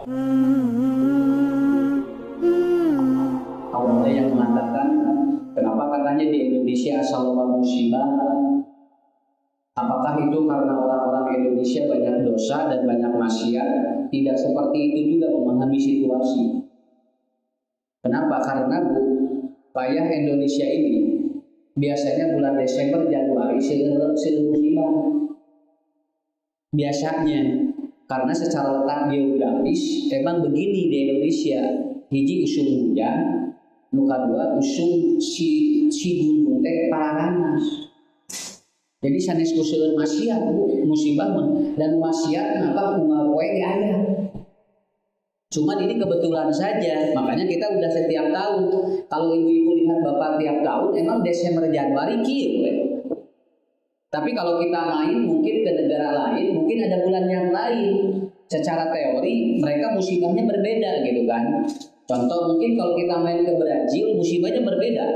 Ada yang mengatakan, kenapa katanya di Indonesia asal loba musibah? Apakah itu karena orang-orang Indonesia banyak dosa dan banyak maksiat? Tidak seperti itu juga memahami situasi. Kenapa? Karena payah Indonesia ini biasanya bulan Desember, Januari seueur musibah. Biasanya, karena secara letak geografis emang begini di Indonesia, hiji usum hujan, nuka dua usum si gunung teh paranas. Jadi sanes kuseueur maksiat musibah dan maksiat apa kumaha poe aya. Cuman ini kebetulan saja, makanya kita udah setiap tahun. Kalau ibu-ibu lihat bapak tiap tahun, emang Desember Januari kieu. Tapi kalau kita main mungkin ke negara lain, mungkin ada bulan yang lain. Secara teori mereka musibahnya berbeda gitu kan. Contoh mungkin kalau kita main ke Brazil, musibahnya berbeda.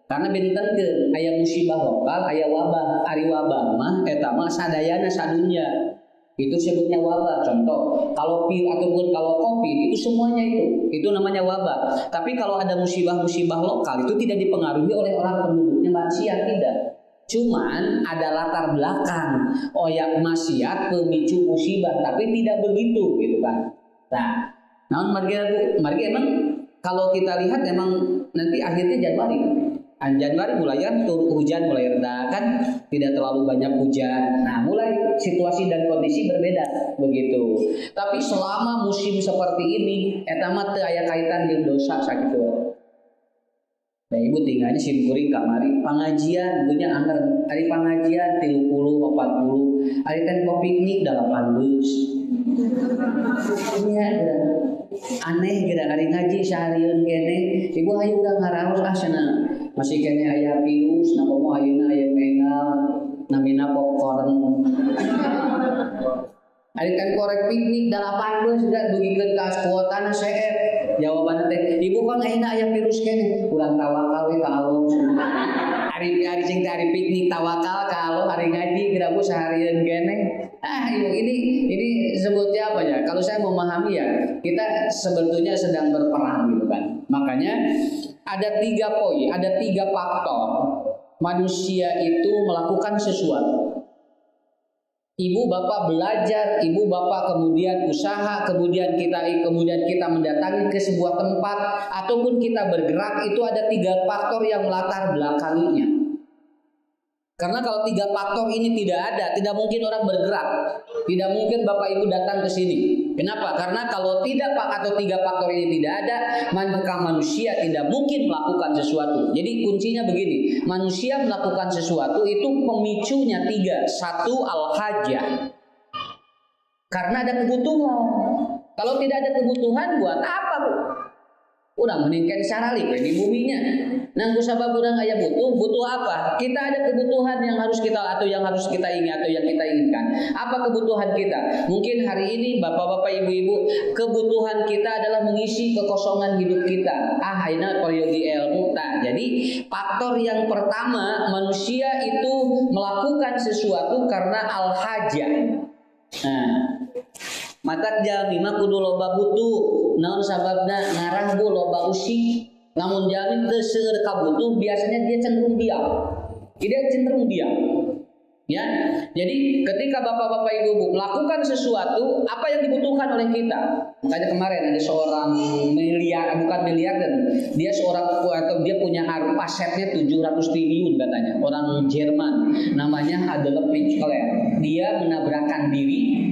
Karena benten aya musibah lokal, aya wabah. Ari wabah mah eta mah sadayana sadunya. Itu sebutnya wabah. Contoh, kalau pil ataupun kalau COVID itu semuanya itu namanya wabah. Tapi kalau ada musibah-musibah lokal itu tidak dipengaruhi oleh orang penduduknya maksiat, tidak. Cuman ada latar belakang oyak maksiat pemicu musibah, tapi tidak begitu gitu kan. Nah, namun margi emang kalau kita lihat emang nanti akhirnya Januari. Januari mulai kan turun hujan, mulai reda kan, tidak terlalu banyak hujan. Nah, mulai situasi dan kondisi berbeda begitu. Tapi selama musim seperti ini, eta mah teu aya kaitan jeung dosa sakitu. Nah, ibu tinggalnya simkuring kamari pengajian, punya angker hari pengajian 30 40, hari tempo piknik 18. Iya, aneh gara hari ngaji seharian kene, ibu ayo udah ngaraos cenah. Masih kene aya virus, napa mau ayeuna aya mengal, namina popcorn. Ari kan korek piknik 18 sudah dugikeun ka kuotana CF. Jawabanna teh, ibu kan ayeuna aya virus kene, urang tawakal we ka Allah. Ari sing teh ari piknik tawakal ka Allah, hari ngaji geura seharian kene. Ibu ini sebutnya apa ya? Kalau saya memahami ya, kita sebetulnya sedang berperang gitu kan. Makanya ada 3 poin, ada 3 faktor manusia itu melakukan sesuatu. Ibu bapak belajar, ibu bapak kemudian usaha, kemudian kita mendatangi ke sebuah tempat ataupun kita bergerak, itu ada 3 faktor yang melatar belakanginya. Karena kalau 3 faktor ini tidak ada, tidak mungkin orang bergerak, tidak mungkin bapak ibu datang ke sini. Kenapa? Karena kalau tidak atau 3 faktor ini tidak ada, maka manusia tidak mungkin melakukan sesuatu. Jadi kuncinya begini, manusia melakukan sesuatu itu pemicunya 3. 1, al-hajah, karena ada kebutuhan. Kalau tidak ada kebutuhan, buat apa bu? Urang meningkat saralik di buminya. Nah, kusabab urang aya butuh apa? Kita ada kebutuhan yang harus kita inginkan. Apa kebutuhan kita? Mungkin hari ini bapak-bapak, ibu-ibu, kebutuhan kita adalah mengisi kekosongan hidup kita. Aina periode ilmu. Nah, jadi faktor yang pertama, manusia itu melakukan sesuatu karena al-hajah. Nah, matak jalmi mah kudu loba butuh, naon sababna ngarang bu loba usik. Namun jalmi teu seueur kabutuh, biasanya dia cenderung diam. Ya. Jadi ketika bapak-bapak ibu melakukan sesuatu, apa yang dibutuhkan oleh kita? Makanya kemarin ada seorang dia dia punya asetnya 700 triliun katanya, orang Jerman, namanya Adolf Hitler. Dia menabrakkan diri.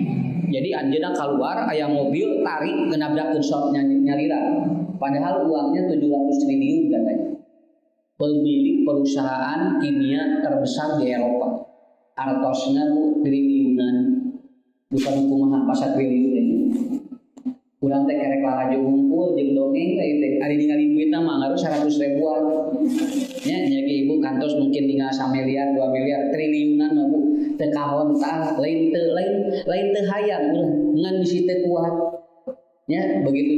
Jadi anjeunna keluar aya mobil tarik nabrak shot nyalira. Padahal uangnya 700 triliun katanya. Pemilik perusahaan kimia terbesar di Eropa. Artosna triliunan. Bukan kumaha pasar triliun ini. Urang teh kerek larajo ngumpul jeung dongeng teh ari ningali duitna mah ngaruh 100 ribuan. Nya ge ibu kantos mungkin tinggal 1 miliar 2 miliar triliunan mah bu teu kahon tah lain teu hayang ulah ngan bisi teu kuat. Ya, begitu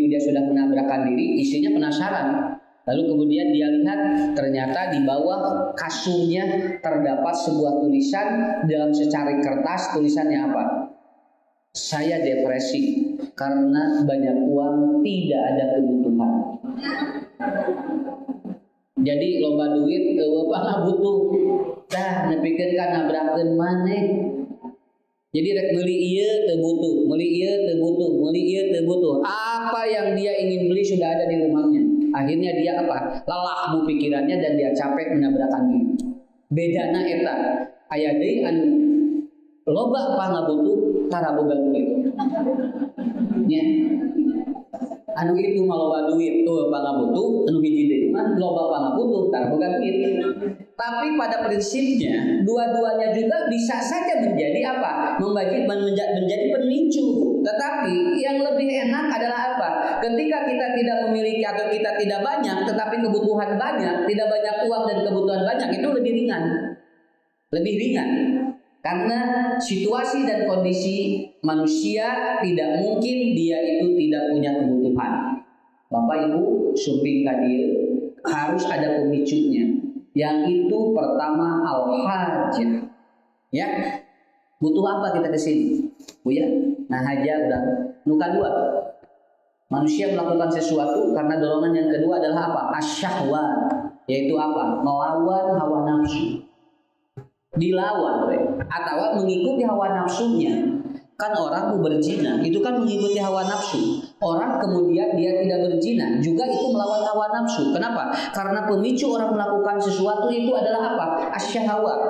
dia sudah menabrakkan diri, istrinya penasaran. Lalu kemudian dia lihat ternyata di bawah kasurnya terdapat sebuah tulisan dalam secari kertas. Tulisannya apa? Saya depresi. Karena banyak uang tidak ada kebutuhan. Jadi loba duit eueuh pangah butuh. Tah nepikeun ka nabrakeun maneh. Jadi rek meuli ieu teu butuh, meuli ieu teu butuh, meuli ieu teu butuh. Apa yang dia ingin beli sudah ada di rumahnya. Akhirnya dia apa? Lelah bu pikirannya dan dia capek menabrakan diri. Bedana eta aya deui anu loba pangah butuh tara boga duit. Nya. Anu itu mah loba duit tuh pangah butuh, anu hiji deui mah loba pangah butuh tara boga duit. Tapi pada prinsipnya dua-duanya juga bisa saja menjadi apa? Menjadi pemicu. Tetapi yang lebih enak adalah apa? Ketika kita tidak memiliki atau kita tidak banyak, tetapi kebutuhan banyak, tidak banyak uang dan kebutuhan banyak, itu lebih ringan. Lebih ringan. Karena situasi dan kondisi manusia tidak mungkin dia itu tidak punya kebutuhan. Bapak Ibu, sumping kadir harus ada pemicunya. Yang itu pertama al-hajah. Ya. Butuh apa kita ke sini? Bu ya. Nah, hajah udah. Nu kedua, manusia melakukan sesuatu karena dorongan yang kedua adalah apa? Asyahwat, yaitu apa? Melawan hawa nafsu. Dilawan atau mengikuti hawa nafsunya. Kan orang mau berzina itu kan mengikuti hawa nafsu. Orang kemudian dia tidak berzina juga itu melawan hawa nafsu. Kenapa? Karena pemicu orang melakukan sesuatu itu adalah apa? Asyahwat.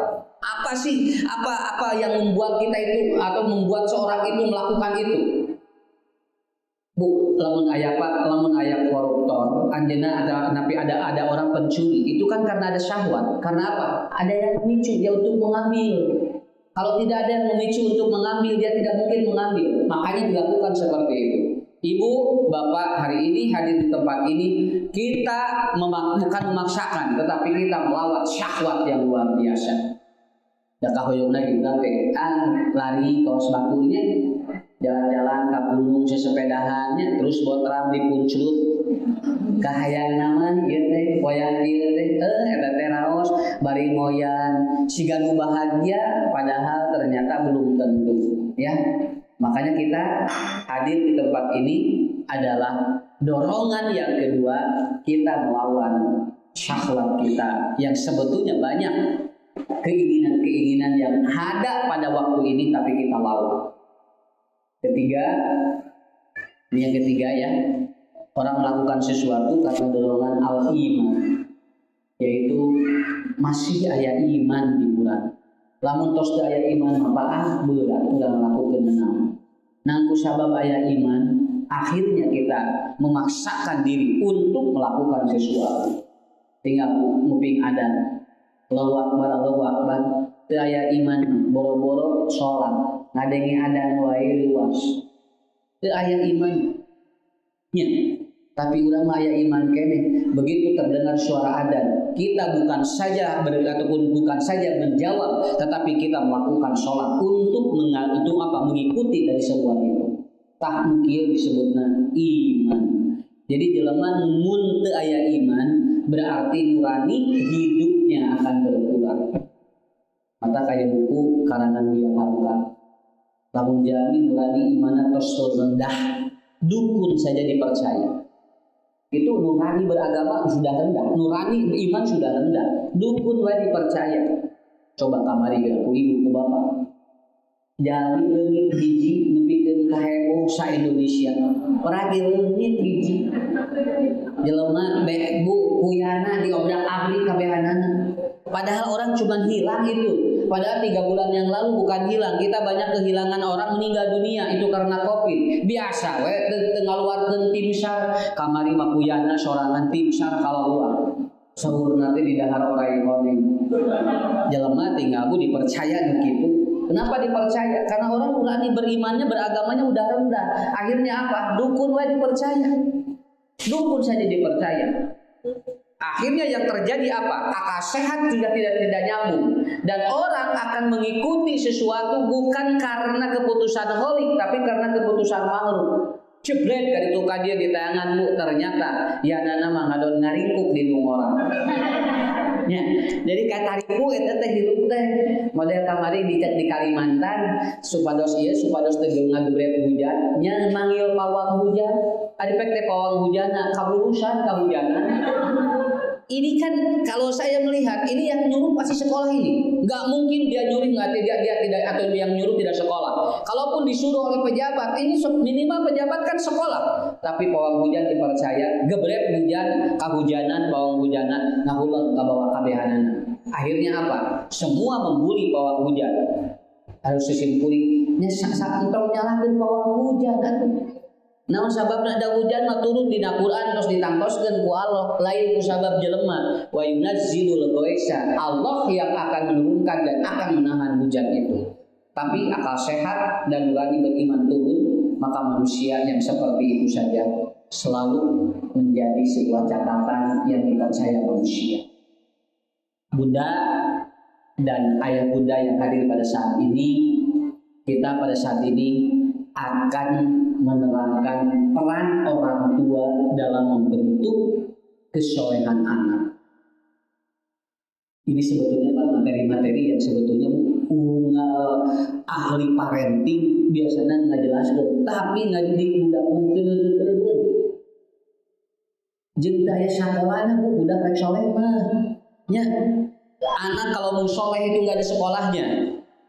Apa sih? Apa yang membuat kita itu atau membuat seorang itu melakukan itu? Bu, lamun aya koruptor, anjeunna ada orang pencuri, itu kan karena ada syahwat. Karena apa? Ada yang memicu dia untuk mengambil. Kalau tidak ada yang memicu untuk mengambil, dia tidak mungkin mengambil. Makanya dilakukan seperti itu. Ibu, bapak hari ini hadir di tempat ini, kita bukan memaksakan, tetapi kita melawan syahwat yang luar biasa. Da kahoyongna juga lari kaos bakunya, jalan-jalan ke gunung sesepedahannya, terus botram dipuncut. Kahayang naman ieu teh, poyan ieu teh, eta teh raos bari moyan, siga nu bahagia padahal ternyata belum tentu, ya. Makanya kita hadir di tempat ini adalah dorongan yang kedua, kita melawan syahwat kita yang sebetulnya banyak keinginan-keinginan yang ada pada waktu ini tapi kita lawan. Ketiga, ini yang ketiga ya, orang melakukan sesuatu karena dorongan al-iman, yaitu masih aya iman di urang. Lamun tos teu aya iman mah berat udah melakukan menang. Nangku sabab aya iman, akhirnya kita memaksakan diri untuk melakukan sesuatu. Tinggal nguping adan, Allahu Akbar, teu aya iman boro-boro salat, ngadengi adan wae luas. Teu aya iman. Nya, tapi urang mah aya iman keneh. Begitu terdengar suara adzan, kita bukan saja menjawab, tetapi kita melakukan sholat untuk mengikuti dari seruan itu. Tah kieu disebutna iman. Jadi jelema mun teu aya iman, berarti nurani hidupnya akan berkurang. Mata kaya buku karangan Buya Hamka. Lamun jalmi nurani imanna tos rendah, dukun saja dipercaya. Itu nurani beragama sudah rendah, nurani iman sudah rendah, dukun wae dipercaya. Coba kamari ku ibu ku bapak, jali leungit hiji nepikeun ka heboh sa Indonesia, peragi leungit hiji, jelema bu kuyana diobrak-abrik kabehanana. Padahal orang cuma hilang itu. Padahal 3 bulan yang lalu bukan hilang. Kita banyak kehilangan orang meninggal dunia itu karena Covid. Biasa we teu ngaluarkeun tim SAR, kamari mah kuyana sorangan tim SAR kaluar. Saurna teh di dahar orai koneng. Jelema tinggal bu dipercaya begitu. Kenapa dipercaya? Karena orang nurani berimannya, beragamanya udah rendah. Akhirnya apa? Dukun we dipercaya. Dukun saja dipercaya. Akhirnya yang terjadi apa? Akal sehat juga tidak nyambung. Dan orang akan mengikuti sesuatu bukan karena keputusan holik, tapi karena keputusan makhluk. Jebret dari tuka dia di tanganmu, ternyata ya nana mangadon ngaringkuk di orang. Ya, jadi katariku eta teh hirup teh model kamari di Kalimantan supados teh ngagebret hujan nya manggil pawang hujan adipek teh pawang hujanna kaburusan kahujanan. Ini kan kalau saya melihat ini yang nyuruh pasti sekolah ini. Nggak mungkin dia nyuruh dia tidak atau yang nyuruh tidak sekolah. Kalaupun disuruh oleh pejabat, ini minimal pejabat kan sekolah. Tapi pawang hujan dipercaya, gebret hujan, kahujanan pawang hujanan, ngahulang ke bawah kabehanan. Akhirnya apa? Semua membuli pawang hujan. Harus disimpuli, sak entong nyalakeun pawang hujan atuh. Namun sababna ada hujan mah turun dina Quran terus ditangtoskeun ku Allah lain ku sabab jelema wa yunazzilul ghaitsa. Allah yang akan menurunkan dan akan menahan hujan itu. Tapi akal sehat dan nurani beriman turun, maka manusia yang seperti itu saja selalu menjadi sebuah catatan yang dipercaya manusia. Bunda dan ayah bunda yang hadir pada saat ini, kita pada saat ini akan menerangkan peran orang tua dalam membentuk kesolehan anak. Ini sebetulnya materi-materi yang sebetulnya unggal ahli parenting biasanya nggak jelas, tapi nggak didik budak bener. Jeung daya sakolana bu budak rek soleh mah. Ya, anak kalau mau soleh itu nggak ada sekolahnya.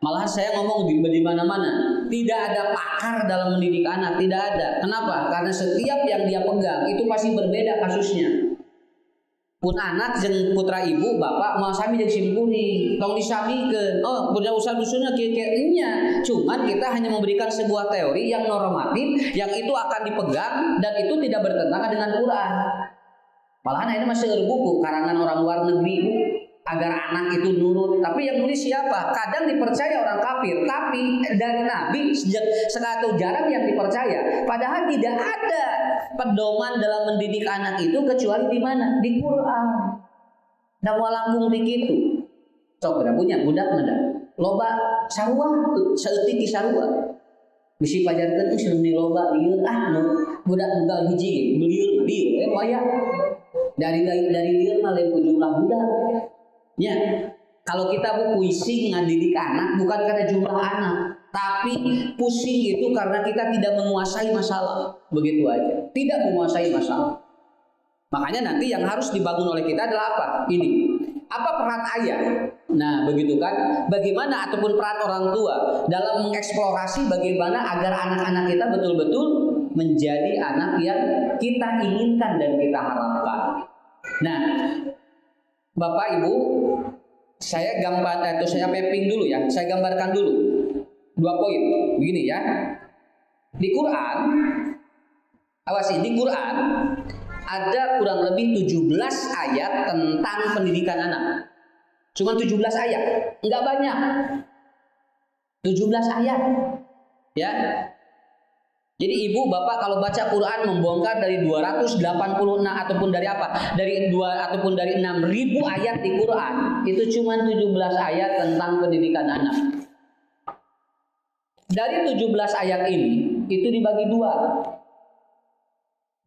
Malahan saya ngomong di mana-mana. Tidak ada pakar dalam mendidik anak, tidak ada. Kenapa? Karena setiap yang dia pegang itu pasti berbeda kasusnya. Pun anak jeung putra ibu, bapak mau sami jeung simpuri, tong disamikeun. Oh, punya usaha dusunnya kieu-kieu nya. Cuman kita hanya memberikan sebuah teori yang normatif yang itu akan dipegang dan itu tidak bertentangan dengan Quran. Malahan ini masih buku karangan orang luar negeri Bu, agar anak itu nurut. Tapi yang nulis siapa? Kadang dipercaya orang kafir, tapi dari Nabi sekali jarang yang dipercaya. Padahal tidak ada pedoman dalam mendidik anak itu kecuali di mana? Di Quran. Nah, walangkung begitu. Sok udah punya budak nada. Loba sarua, saeutik sarua. Bisi pajarkeun tuh seueur loba lieur budak budak hiji lieur moya. Dari lieur mah lain jumlah budak. Ya, kalau kita puisi ngadidik anak bukan karena jumlah anak, tapi pusing itu karena kita tidak menguasai masalah, begitu aja. Tidak menguasai masalah. Makanya nanti yang harus dibangun oleh kita adalah apa? Ini. Apa peran ayah? Nah, begitu kan? Bagaimana ataupun peran orang tua dalam mengeksplorasi bagaimana agar anak-anak kita betul-betul menjadi anak yang kita inginkan dan kita harapkan. Nah, Bapak Ibu, saya mapping dulu ya. Saya gambarkan dulu 2 poin. Begini ya. Di Quran, di Quran ada kurang lebih 17 ayat tentang pendidikan anak. Cuma 17 ayat, enggak banyak. 17 ayat. Ya. Jadi ibu bapak kalau baca Quran membongkar dari 286 ataupun dari apa? Ataupun dari 6.000 ayat di Quran, itu cuma 17 ayat tentang pendidikan anak. Dari 17 ayat ini itu dibagi 2.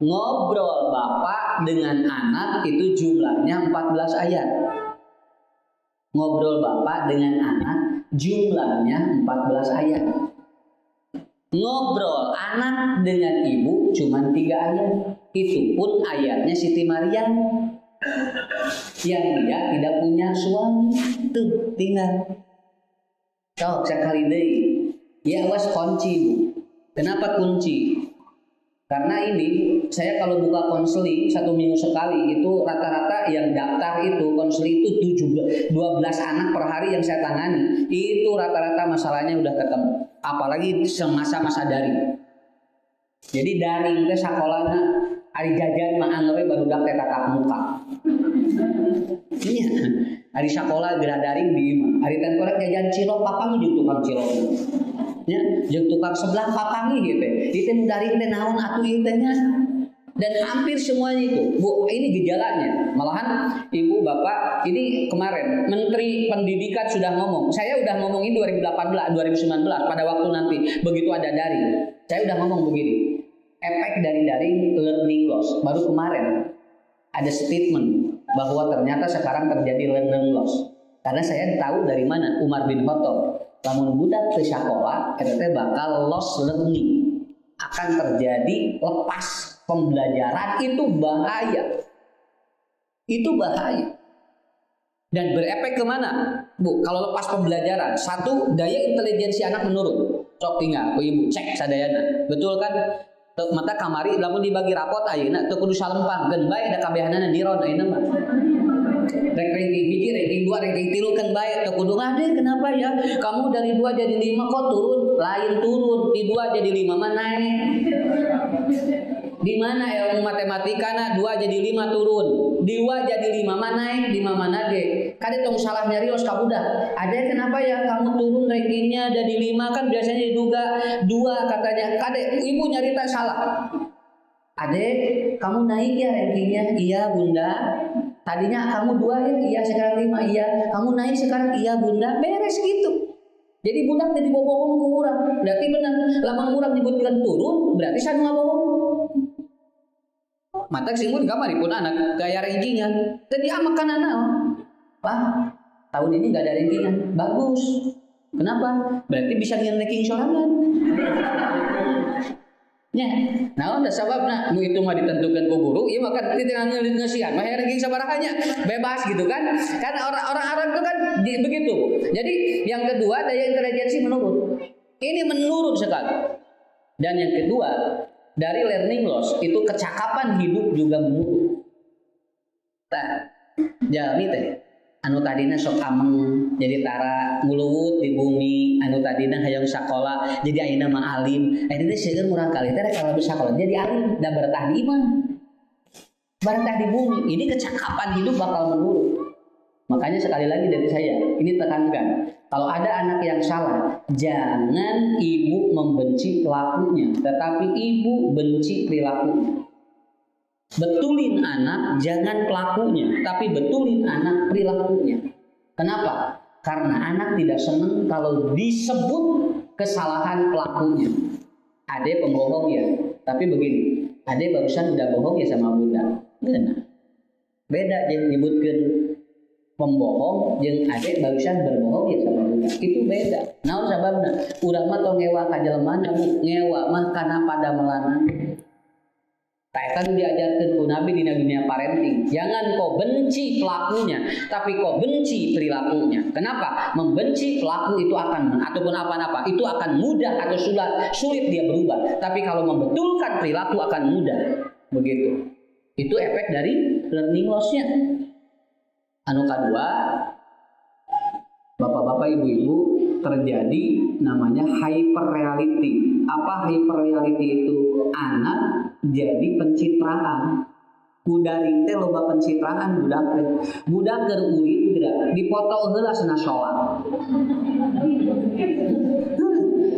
Ngobrol bapak dengan anak itu jumlahnya 14 ayat. Ngobrol bapak dengan anak jumlahnya 14 ayat. Ngobrol anak dengan ibu cuma 3 ayat. Itu pun ayatnya Siti Maryam yang dia tidak punya suami. Tuh tinggal. Sok sekali deh. Ya awas kunci Bu. Kenapa kunci? Karena ini saya kalau buka konseling 1 minggu sekali itu rata-rata yang daftar itu konseling itu 12 anak per hari yang saya tangani. Itu rata-rata masalahnya udah ketemu. Apalagi semasa-masa daring. Jadi daring teh sakolana ari jajan mah angeureun barudak teh tatap muka. Iya. Ari sakola geura daring di imah. Ari teh korek jajan cilok papang jeung tukang cilok. Ya, jeung tukang sebelah papangi gitu. Itu daring teh naon atuh ieu teh nya. Dan hampir semuanya itu, Bu, ini gejalanya. Malahan ibu bapak, ini kemarin Menteri Pendidikan sudah ngomong. Saya udah ngomongin 2018, 2019 pada waktu nanti begitu ada daring. Saya udah ngomong begini. efek dari learning loss. Baru kemarin ada statement bahwa ternyata sekarang terjadi learning loss. Karena saya tahu dari mana Umar bin Khattab, lamun budak ke sekolah, eta bakal loss learning, akan terjadi lepas pembelajaran. Itu bahaya. Itu bahaya. Dan berefek kemana? Bu, kalau lepas pembelajaran, satu, daya intelijensi anak menurun. Cok tinggal, ibu cek sadayana. Betul kan? Mata kamari, lamun dibagi rapot ayeuna teu kudu salempang, geun bae da kabehanana diron ayeuna mah. Rek ranking hiji, ranking 2, ranking 3 kan bae teu kudu ngade. Kenapa ya? Kamu dari 2 jadi 5 kok turun? Lain turun, di 2 jadi 5 mah naik. Di mana ilmu matematika 2 jadi 5 turun, di 2 jadi 5 mah naik, di mana ge. Kade tong salah nyarios ka budak. Ade kenapa ya kamu turun rankingnya jadi 5, kan biasanya diduga 2 katanya. Kade ibu nyarita salah. Ade kamu naik ya rankingnya? Iya bunda. Tadinya kamu 2 ya? Iya sekarang 5. Iya. Kamu naik sekarang? Iya bunda. Beres gitu. Jadi budak jadi bohong ku urang. Berarti benar. Lamun urang nyebutkeun turun, berarti saya ngabohong. Mata singgung di kamar pun anak gaya rankingan. Jadi makan anak. Pak, tahun ini gak ada rankingan. Bagus. Kenapa? Berarti bisa ranking sorangan. Ya, nah udah sababna nu itu mah ditentukan ku guru, ieu mah kan teu ngeusian mah ranking sabarahanya bebas gitu kan. Karena orang-orang itu kan begitu. Jadi yang kedua daya intelijensi menurun. Ini menurun sekali. Dan yang kedua, dari learning loss itu kecakapan hidup juga menurun. Tah, jalmi teh anu tadina sok ameng jadi tara nguluwut di bumi, anu tadina hayang sakola jadi ayeuna mah alim. Ayeuna teh seueur murang kali teh kalau bisa sakola jadi alim da bertah di imah. Bertah di bumi. Ini kecakapan hidup bakal menurun. Makanya sekali lagi dari saya, ini tekankan, kalau ada anak yang salah, jangan ibu membenci pelakunya, tetapi ibu benci perilakunya. Betulin anak, jangan pelakunya, tapi betulin anak perilakunya. Kenapa? Karena anak tidak senang kalau disebut kesalahan pelakunya. Ade pembohong ya, tapi begini, ade barusan udah bohong ya sama bunda. Beda aja nyebutkan pembohong jeung ade barusan berbohong ya sama bunda. Itu beda. Naon sababna? Urang mah tong ngewa ka jelemaana, ngewa mah kana padamelan. Eta diajarkeun ku Nabi dina dunia parenting. Jangan kau benci pelakunya, tapi kau benci perilakunya. Kenapa? Membenci pelaku itu akan ataupun apa-apa itu akan mudah atau sulit dia berubah. Tapi kalau membetulkan perilaku akan mudah. Begitu. Itu efek dari learning loss-nya. Anu kedua, bapak-bapak, ibu-ibu, terjadi namanya hyper reality. Apa hyper reality itu? Anak jadi pencitraan. Kudaring teh loba pencitraan budak teh. Budak keur urip geura dipoto heula cenah salat.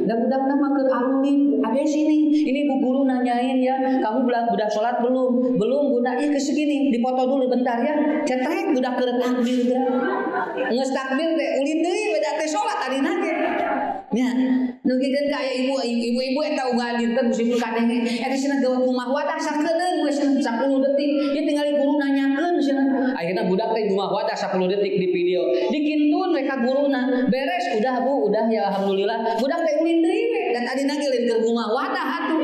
Dan budak mah keur alulin, ade sini. Ini bu guru nanyain ya, kamu budak salat belum? Belum bunda, ih ke segini, dipoto dulu bentar ya. Cetrek budak keur takbir geura. Geus takbir teh ulin deui beda teh salat tadi nage. Nya, nu geukeun ka ibu-ibu eta uga dinten musim kadenge. Eta cenah gawat rumah wadah sakedeung we cenah 10 detik. Ieu tinggal guru nanyakeun cenah. Akhirna budak teh rumah wadah 10 detik di video. Dikintun we ka guruna. Beres udah Bu, udah ya alhamdulillah. Budak teh ulin deui we dan tadi nage lain keur rumah wadah atuh.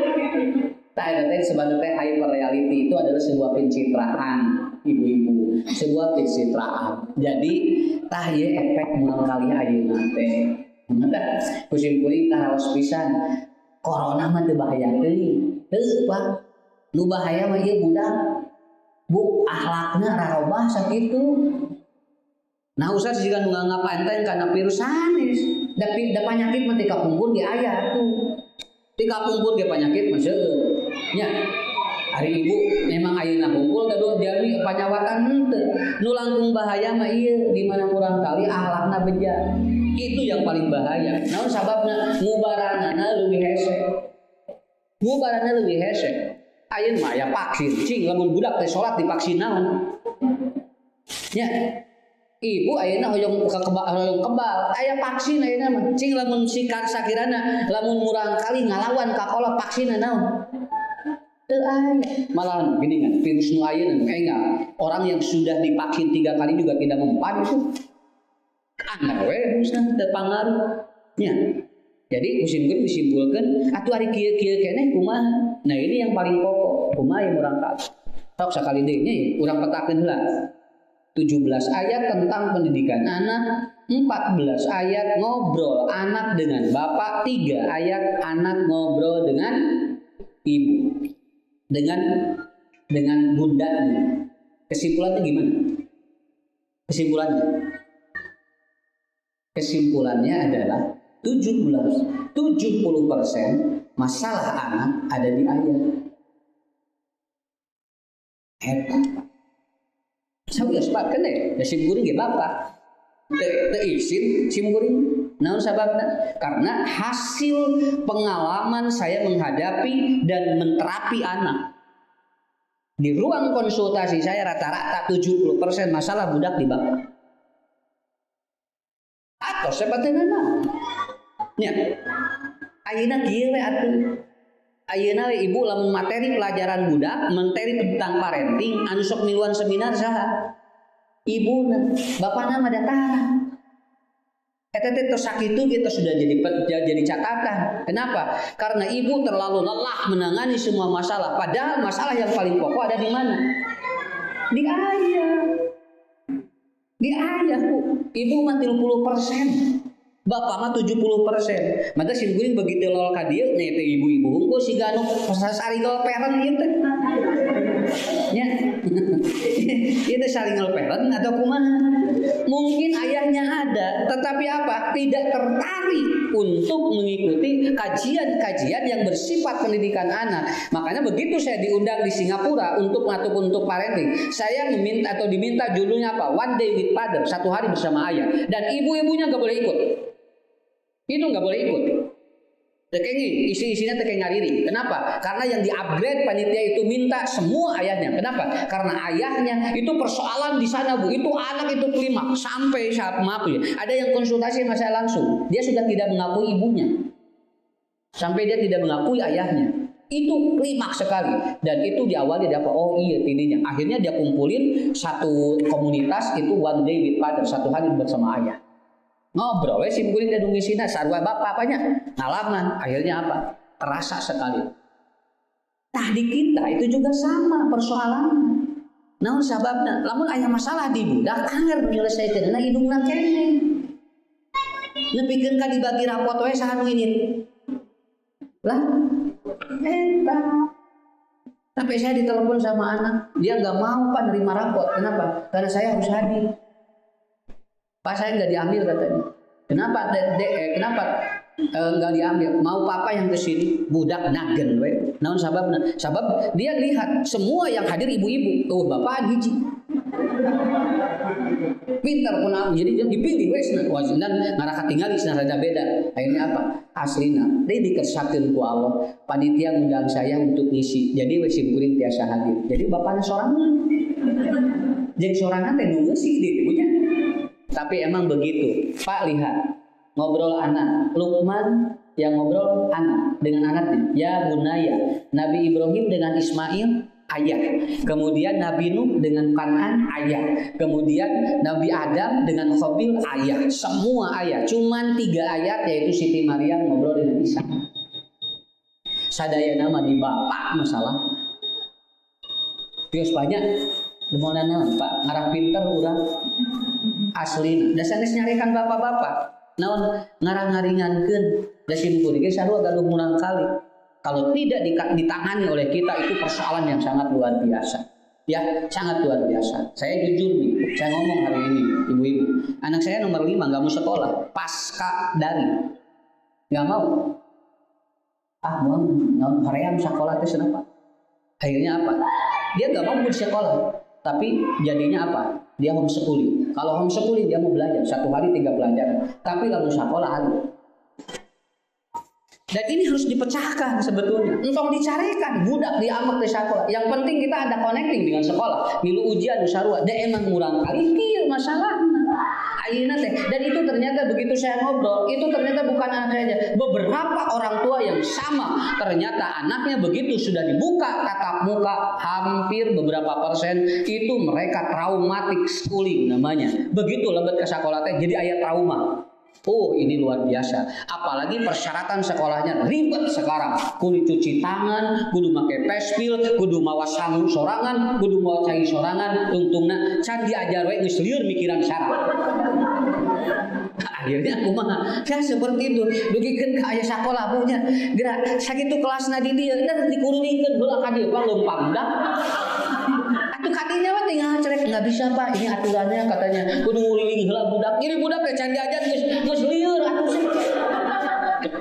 Tah eta teh sebenarnya hyper reality itu adalah sebuah pencitraan ibu-ibu, sebuah pencitraan. Jadi tah ieu efek murang kali ayeuna teh. Mata kusim kuring karaos pisan corona mah teu bahaya teuing. Teu Pak. Nu bahaya mah ieu budak. Bu, akhlakna rarobah sakitu. Nah usah jika nu nganggap enteng kana virus sanes. Da panyakit mah teu kapungkur ge aya atuh. Teu kapungkur ge panyakit mah seueur. Nya hari ibu memang ayeuna hungkul gaduh jami panyawatan henteu. Nu langkung bahaya mah ieu di mana kurang kali akhlakna bejat. Itu yang paling bahaya. Namun sababna ngubaranana leuwih hese. Ngubaranana leuwih hese. Ayeuna mah aya vaksin, cing lamun budak teh salat divaksin naon. Nya ibu ayeuna hoyong kebal, aya vaksin ayeuna mah. Cing lamun sikan sakirana lamun murang kali ngalawan ka kolot vaksinna naon? Teu aya. Malah gini kan, virus nu ayeuna enggak. Orang yang sudah divaksin 3 kali juga tidak mempan itu. Anggar we virusna teu pangaruh. Nya. Jadi kusimkeun disimpulkeun atuh ari kieu-kieu keneh kumaha. Nah, ini yang paling pokok. Kumaha yang urang ka. Sok sakali deui nya urang petakeun heula. 17 ayat tentang pendidikan anak, 14 ayat ngobrol anak dengan bapak, 3 ayat anak ngobrol dengan ibu, dengan bundanya. Kesimpulannya gimana? Kesimpulannya adalah 70% masalah anak ada di ayah. Saya sepakat deh, ya simkuring ge bapak. Teu izin simkuring. Naon sababna? Karena hasil pengalaman saya menghadapi dan menterapi anak. Di ruang konsultasi saya rata-rata 70% masalah budak di bapak. Atau sebatena naon? Nya. Ayeuna kieu we atuh. Ayeuna ibu lamun materi pelajaran budak, materi tentang parenting, anu sok miluan seminar saha? Ibuna, bapana mah datang. Eta teh tos sakitu gitu sudah jadi catatan. Kenapa? Karena ibu terlalu lelah menangani semua masalah. Padahal masalah yang paling pokok ada di mana? Di ayah. Di ayah, Bu. Ibu mah 30%. Bapak mah 70%. Mata simkuring begitu lol ka dieu nya teh ibu-ibu hungkul siga anu saringel peren ieu teh. Nya. Ieu teh saringel peren atau kumaha? Mungkin ayahnya ada, tetapi apa? Tidak tertarik untuk mengikuti kajian-kajian yang bersifat pendidikan anak. Makanya begitu saya diundang di Singapura untuk parenting, saya diminta judulnya apa? One Day with Father, 1 hari bersama ayah. Dan ibu-ibunya nggak boleh ikut. Itu nggak boleh ikut. Tekengi, isi-isinya tekeng ngariri. Kenapa? Karena yang di-upgrade panitia itu minta semua ayahnya. Kenapa? Karena ayahnya itu persoalan di sana, Bu. Itu anak itu klimaks sampai saat maaf ya. Ada yang konsultasi sama saya langsung. Dia sudah tidak mengakui ibunya. Sampai dia tidak mengakui ayahnya. Itu klimaks sekali. Dan itu diawali dari apa? Oh iya tidinya. Akhirnya dia kumpulin satu komunitas itu One Day with Father, 1 hari bersama ayah. Ngobrol we simkuring da dungisina sarua bapak apanya ngalaman, akhirnya apa? Terasa sekali. Tah di kita itu juga sama persoalannya. Naon sababna? Lamun aya masalah di budak anggar menyelesaikeunna hidungna keneh. Nepikeun ka dibagi rapot we saha nu ini. Lah eta. Sampai saya ditelepon sama anak, dia nggak mau Pak nerima rapot. Kenapa? Karena saya harus hadir. Pak saya nggak diambil katanya. Kenapa? Kenapa nggak diambil? Mau papa yang kesini budak nagen we. Naon sababna? Sabab dia lihat semua yang hadir ibu-ibu. Oh bapak hiji. Pintar pun jadi dia dipilih wes dan ngarah katingali rada beda. Akhirnya apa? Aslina dia dikersakeun ku Allah. Panitia ngundang saya untuk ngisi. Jadi wes simkuring tiasa hadir. Jadi bapaknya sorangan. Jadi sorangan teh nu ngeusi di ibunya. Tapi emang begitu. Pak lihat, ngobrol anak. Luqman yang ngobrol anak dengan anaknya. Ya bunaya. Nabi Ibrahim dengan Ismail ayah. Kemudian Nabi Nuh dengan Kan'an ayah. Kemudian Nabi Adam dengan Khabil ayah. Semua ayah. Cuman 3 ayat yaitu Siti Maryam ngobrol dengan Isa. Sadaya nama di bapak masalah. Terus banyak. Demonana Pak ngarah pinter urang asli. Da sanes nyarikan bapak-bapak. Naon ngarah ngaringankeun da simkuring ge sarua galuh murang kali. Kalau tidak ditangani oleh kita itu persoalan yang sangat luar biasa. Ya, sangat luar biasa. Saya jujur nih, saya ngomong hari ini ibu-ibu. Anak saya nomor 5 nggak mau sekolah, pasca daring. Nggak mau. Mau hoream sekolah teh kenapa? Akhirnya apa? Dia nggak mau sekolah. Tapi jadinya apa? Dia homeschooling. Kalau homeschooling dia mau belajar 1 hari 3 pelajaran. Tapi lalu sekolah hari. Dan ini harus dipecahkan sebetulnya. Entong dicarikan budak diamek di sekolah. Yang penting kita ada connecting dengan sekolah. Milu ujian sarua. Da emang murang kali kieu masalahna. Ayeuna teh, dan itu ternyata begitu saya ngobrol, itu ternyata bukan anak saya aja. Beberapa orang tua yang sama, ternyata anaknya begitu sudah dibuka tatap muka, hampir beberapa persen itu mereka traumatic schooling namanya. Begitu lebet ke sekolah teh jadi aya trauma. Oh, ini luar biasa. Apalagi persyaratan sekolahnya ribet sekarang. Kudu cuci tangan, kudu make pespil, kudu mawa sangu sorangan, kudu mawa cai sorangan. Untungna can diajar we geus lieur mikiran syarat. Akhirnya aku mah ya seperti itu. Dugikeun ka aya sakola punya. Gerak sakitu kelasna di dieu dan dikurulikeun heula ka dieu lempang dah. Atuh kadinya mah tinggal cerek enggak bisa Pak, ini aturannya katanya kudu nguliling heula budak. Ini budak teh can diajar geus lieur atuh sih.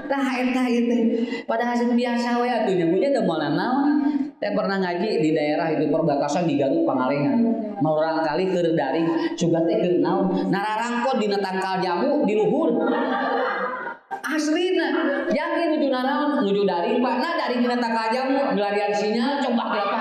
Tah eta ieu pada hasil biasa we atuh nya punya teh moal naon. Saya pernah ngaji di daerah itu perbatasan di Garut Pangalengan. Mau orang kali keur daring sugat teh keur naon? Nararangkot dina tangkal jamu di luhur. Aslina yakin nuju nanaon nuju daring Pak. Nah daring dina tangkal jamu gelarian sinyal coba berapa?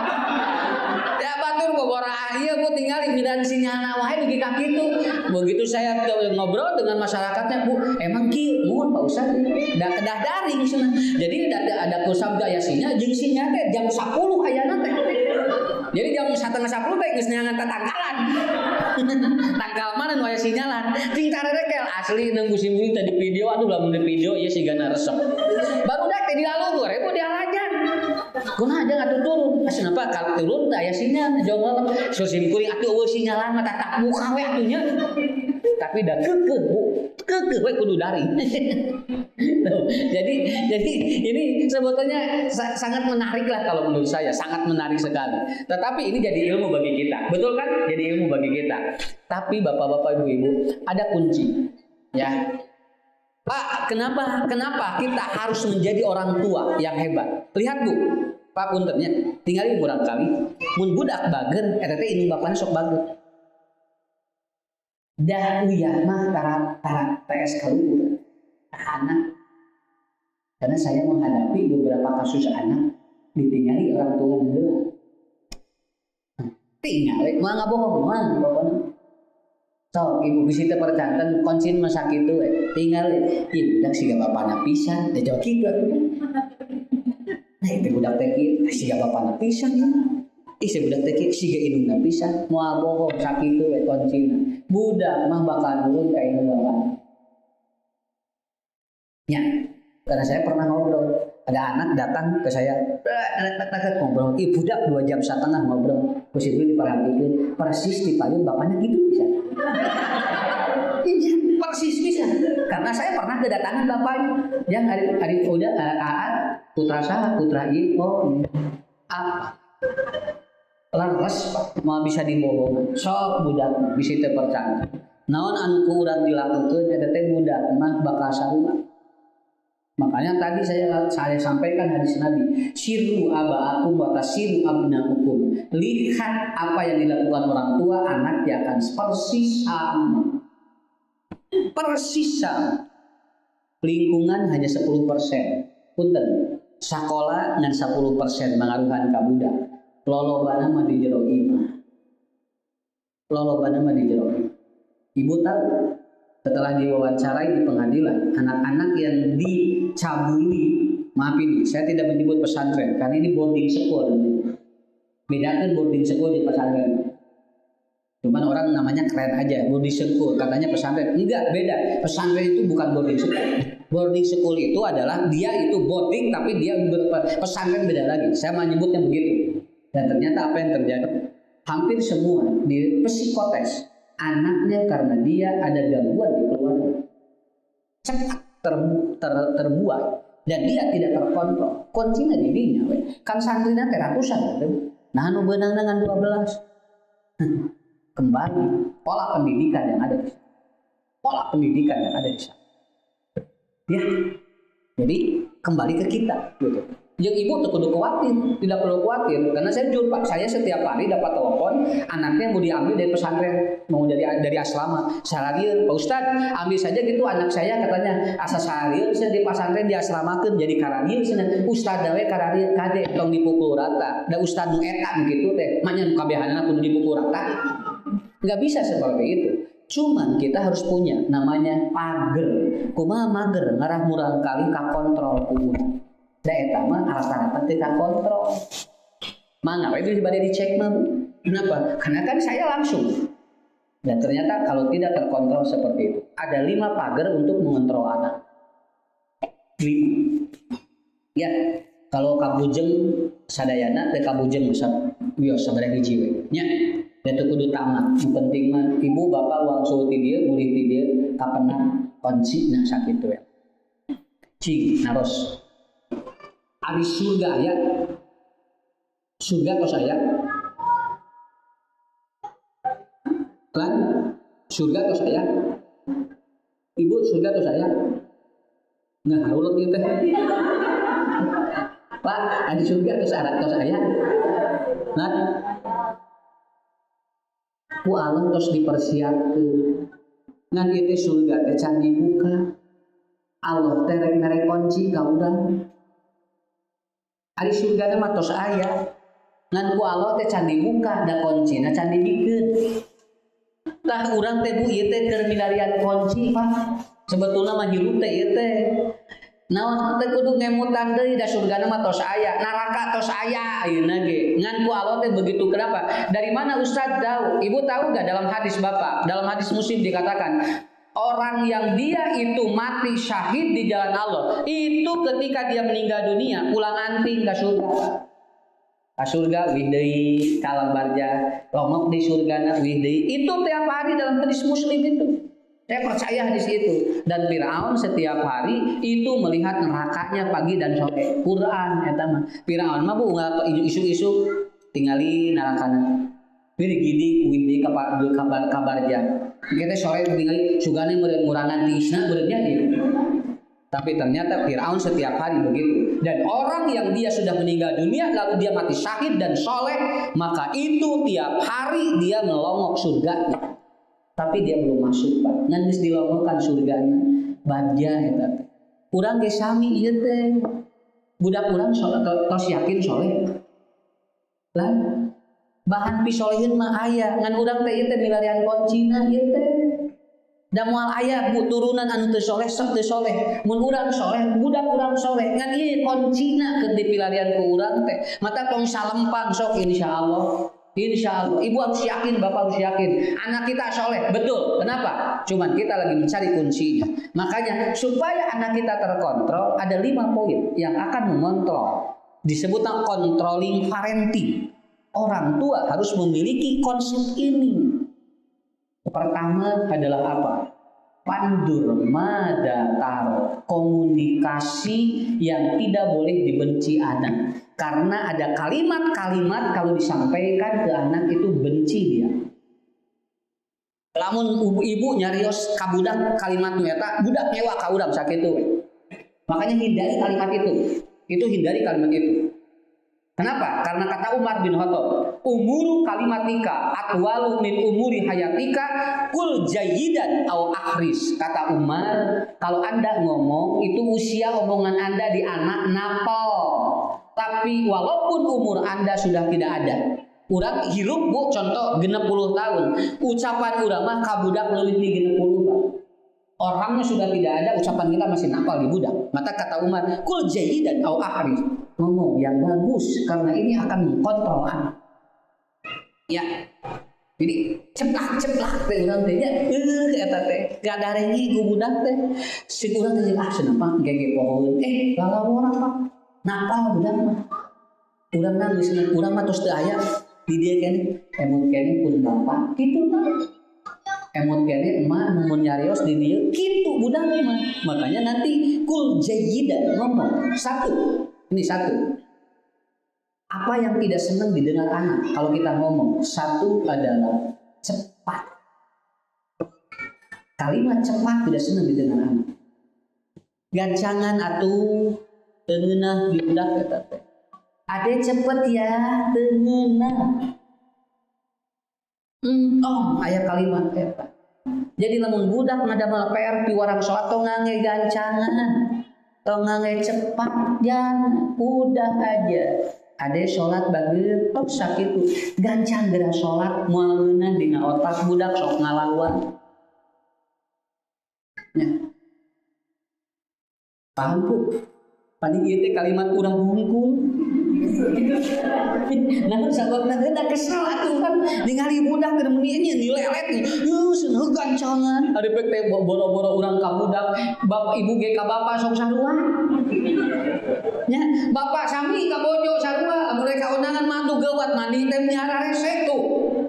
Ya batur bobora ieu ku tinggal midan sinyalna wae dugi ka kitu. Begitu saya ngobrol dengan masyarakatnya, Bu, emang kieu muhun Pak Ustaz da kedah daring cenah. Jadi ada kusabda aya sinyal jeung sinyal teh jam 10 ayana teh. Jadi jam 9:30 teh geus neangan tatangkalan. Tangkal mana nu aya sinyalan. Ting tarerekel asli neung musim-musim tadi video aduh lamun di video ieu sigana resep. Barudak teh dilalu gore ku dialajan. Kunaha aja atuh turun. Asnapa kalau turun teh aya sinyal jongol. Susim kuring atuh eueuh sinyalan mah tatap muka we atuh nya. Tapi dah keukeuh Bu. Keukeuh we kudu daring. Jadi ini sebetulnya sangat menarik lah kalau menurut saya, sangat menarik sekali. Tetapi ini jadi ilmu bagi kita, betul kan? Jadi ilmu bagi kita. Tapi bapak-bapak, ibu-ibu, ada kunci, ya. Pak, kenapa kita harus menjadi orang tua yang hebat? Lihat Bu, Pak puntennya, tinggalin kurang kali, mun budak bager, eta teh indung bapana sok bager. Dah uyah mah tarat TS kaluhur, anak. Karena saya menghadapi beberapa kasus anak ditinggali orang tua heula. Tinggal, mah nggak bohong, mah pokoknya. So, ibu bisi teh percanten konsin masa kitu tinggal ieu budak siga bapana pisan, teh jauh kitu. Nah, itu budak teh kieu siga bapana pisan. Si budak teh kieu siga indungna pisan, moal bohong sakitu we konsina. Budak mah bakal nurut ka indung bapana. Ya, karena saya pernah ngobrol, ada anak datang ke saya, ngobrol, budak 2,5 jam ngobrol, terus itu diperhatikan, persis dipayun bapaknya gitu bisa. Iya, persis bisa. Karena saya pernah kedatangan bapaknya, yang hari udah putra saya, putra ibu, apa? Laras Pak, mau bisa dibohong, sok budak bisa terpercaya. Naon anu urang dilakukeun eta teh budak mah bakal sarua. Makanya tadi saya sampaikan hadis Nabi, siru abaakum wa tasiru abnaukum. Lihat apa yang dilakukan orang tua, anaknya akan persis sama. Persis sama. Lingkungan hanya 10%. Punten, sakola ngan 10% mengaruhan ka budak. Lolobana mah di jero imah. Lolobana mah di jero imah. Ibu tahu setelah diwawancarai di pengadilan, anak-anak yang dicabuli, maaf ini, saya tidak menyebut pesantren, karena ini boarding school. Bedakan boarding school di pesantren. Cuman orang namanya keren aja, boarding school, katanya pesantren. Enggak, beda. Pesantren itu bukan boarding school. Boarding school itu adalah, dia itu boarding, tapi dia pesantren beda lagi. Saya menyebutnya begitu. Dan ternyata apa yang terjadi? Hampir semua di psikotes anaknya karena dia ada gangguan di keluarga cepat terbuat dan dia tidak terkontrol. Kuncinya di dinya we. Kan santrina teh ratusan nah anu beunang dengan 12. Kembali pola pendidikan yang ada di sana. Pola pendidikan yang ada di sana. Ya. Jadi kembali ke kita gitu. Yang ibu tuh kudu khawatir, tidak perlu khawatir karena saya jujur Pak, saya setiap hari dapat telepon anaknya mau diambil dari pesantren, mau dari asrama. Saharieu, Pak Ustad, ambil saja gitu anak saya katanya asa saharieu saya di pesantren di asramakeun jadi kararieu cenah. Ustad we kararieu kade tong dipukul rata. Da ustad nu eta gitu teh, manya nu kabehanana kudu dipukul rata. Enggak bisa seperti itu. Cuman kita harus punya namanya pager. Kumaha mager ngarah murang kali ka kontrol ku urang. Da eta mah rata-rata teu ka kontrol. Mangga itu dibade dicek mah. Kenapa? Karena kan saya langsung. Dan ternyata kalau tidak terkontrol seperti itu, ada 5 pagar untuk mengontrol anak. 5. Ya, kalau kabujeng sadayana teh kabujeng wios sabaraha hiji we. Nya, eta kudu tamat. Yang penting mah ibu bapak wangsul ti dieu, murid ti dieu kapenang kunci sakitu we. Cing naros. Ari surga aya. Surga tos aya. Kan surga tos aya. Ibu surga tos aya. Ngaharuleut ieu teh. Pak, ada surga tos aya. Nah, ku Allah tos dipersiapkeun. Ngan ieu teh surga teh can dibuka. Allah teh rek mere kunci ka urang. Ari surga mah tos aya. Ngan ku Allah teh can dibuka da kuncina can dibikeun. Tah urang teh Bu ieu teh keur milarian kunci Pak. Sebetulna mah hirup teh ieu teh. Naon teh kudu ngemutan deui da surgana mah tos aya, neraka tos aya ayeuna ge. Ngan ku Allah teh begitu kenapa? Dari mana Ustaz tahu? Ibu tahu enggak dalam hadis Bapak? Dalam hadis Muslim dikatakan orang yang dia itu mati syahid di jalan Allah, itu ketika dia meninggal dunia pulang anting ke surga. Ka surga wih deui kalam barja, lomok di surgana wih deui. Itu tiap hari dalam hadis Muslim itu. Saya percaya hadis itu. Dan Firaun setiap hari itu melihat nerakanya pagi dan sore. Quran eta mah. Firaun mah bu isu-isu tingali nerakana. Pilih gidik wih deui kabarja. Kita sore tinggali sugane murangan tisna beureunya ieu. Tapi ternyata Firaun setiap hari begitu. Dan orang yang dia sudah meninggal dunia lalu dia mati syahid dan soleh, maka itu tiap hari dia melongok surganya. Tapi dia belum masuk Pak. Ngan geus dilongokkan surganya. Bagja eta teh. Urang ge sami ieu teh. Budak urang tos yakin soleh. Lan bahan pisoleheun mah aya. Ngan urang teh ieu teh milarian kuncina ieu teh. Da moal aya bu turunan anu teu soleh sok teu soleh. Mun urang soleh, budak urang soleh. Ngan ieu kuncina keur dipilarian ku urang teh. Mata tong salempang sok insyaallah. Insyaallah. Ibu harus yakin, bapak harus yakin. Anak kita soleh, betul. Kenapa? Cuman kita lagi mencari kuncinya. Makanya supaya anak kita terkontrol, ada 5 poin yang akan mengontrol. Disebutnya controlling parenting. Orang tua harus memiliki konsep ini. Pertama adalah apa? Pandur madatar, komunikasi yang tidak boleh dibenci anak. Karena ada kalimat-kalimat kalau disampaikan ke anak itu benci dia. Lamun ibu nyarios ka budak kalimat eta, budak nyewa ka urang sakitu we. Makanya hindari kalimat itu. Itu hindari kalimat itu. Kenapa? Karena kata Umar bin Khattab, umuru kalimatika atwalu min umuri hayatika kul jayyidan au akhris. Kata Umar, kalau Anda ngomong itu usia omongan Anda di anak napal. Tapi walaupun umur Anda sudah tidak ada, urang hirup bu contoh 60 tahun, ucapan urang mah ka budak leuwih ti 60 Pak. Orangnya sudah tidak ada, ucapan kita masih napal di budak. Maka kata Umar, kul jayyidan au akhris. Ngomong yang bagus karena ini akan mengkontrol anak. Ya. Jadi ceplak teh urang teh nya eta teh gadarenggi ku budak teh. Si urang teh senapa gege pohon lalawor apa? Napal budak mah. Urang nangis urang mah tos teu aya di dieu keneh emut keneh pun bapak kitu mah. Emut keneh emak mun nyarios di dieu kitu budak mah. Makanya nanti kul jayyidan ngomong satu. Ini satu. Apa yang tidak senang didengar anak kalau kita ngomong? Satu adalah cepat. Kalimat cepat tidak senang didengar anak. Gancangan atuh teungeunah di budak eta teh. Ade cepet ya teungeunah. Aya kalimat eta. Jadi lamun budak ngadamel PR di warang salat tong ngange gancangan. Tong ngange cepat jangan udah aja. Ade sholat bageut tok sakitu. Gancang geura sholat moal ngeunah dina otak budak sok ngalawan. Ya. Paham Bu? Paling ieu teh kalimat urang hungkul. Nah sababna heuda kesal atuh kan ningali budak teh mun ieu dilelet nih. Seueuh gancangan. Ari pek teh boro-boro urang ka budak, bapak ibu ge ka bapak sok sarua. Ya, bapak sami ka bojo sarua, lamun rek kaunangan mantu geuwat mandi teh miara resek tuh.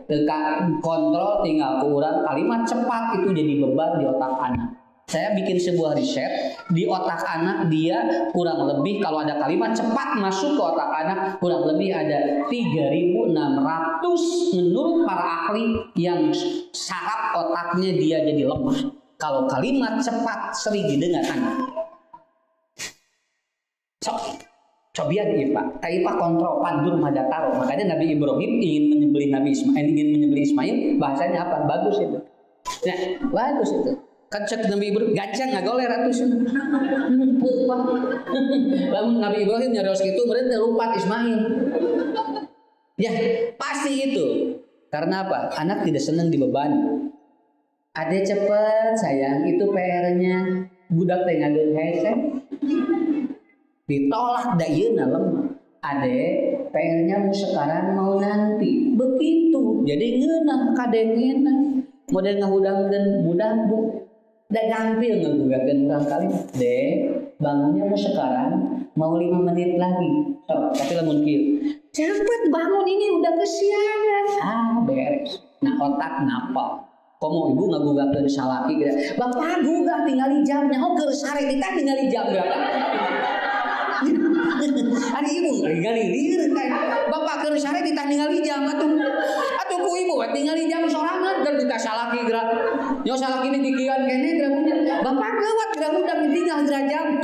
Tekan kontrol tinggal ke urang kalimat cepat itu jadi beban di otak anak. Saya bikin sebuah riset di otak anak dia kurang lebih kalau ada kalimat cepat masuk ke otak anak kurang lebih ada 3.600 menurut para ahli yang saraf otaknya dia jadi lemah kalau kalimat cepat sering didengar anak. Cobian Ipa, Ipa kontrol pandur madataro. Makanya Nabi Ibrahim ingin menyembelih Ismail, bahasanya apa? Bagus itu. Nah, bagus itu. Kan cek Nabi Ibrahim gancang ngagoler atuh cenah. Lamun Nabi Ibrahim nyarios kitu meureun teh lupa Ismail. Ya, pasti itu. Karena apa? Anak tidak senang dibebani. Ade cepet sayang, itu PR-nya. Budak teh ngadeun hese. Ditolak da ieuna lemah. Ade PR-nya mau sekarang mau nanti. Begitu. Jadi ngeunah kadengena. Model ngahudangkeun budak Bu. Da gampil ngagugakeun urang kalimat. Bangunnya mau sekarang, mau 5 menit lagi. Tapi lamun kieu. Cepet bangun ini udah kesiangan. Beres. Nah otak napal. Komo ibu ngagugakeun salaki gitu. Bapak gugah tinggali jamnya. Keur sare kita tinggali jam berapa? Ari ibu ningali lieur kayak bapak keur sare ditah ningali jam atuh ku ibu ningali jam sorangan dan kita salaki gerak nyo salaki ini dikian kene gerak punya bapak geuwat gerak udang tinggal gerak jam.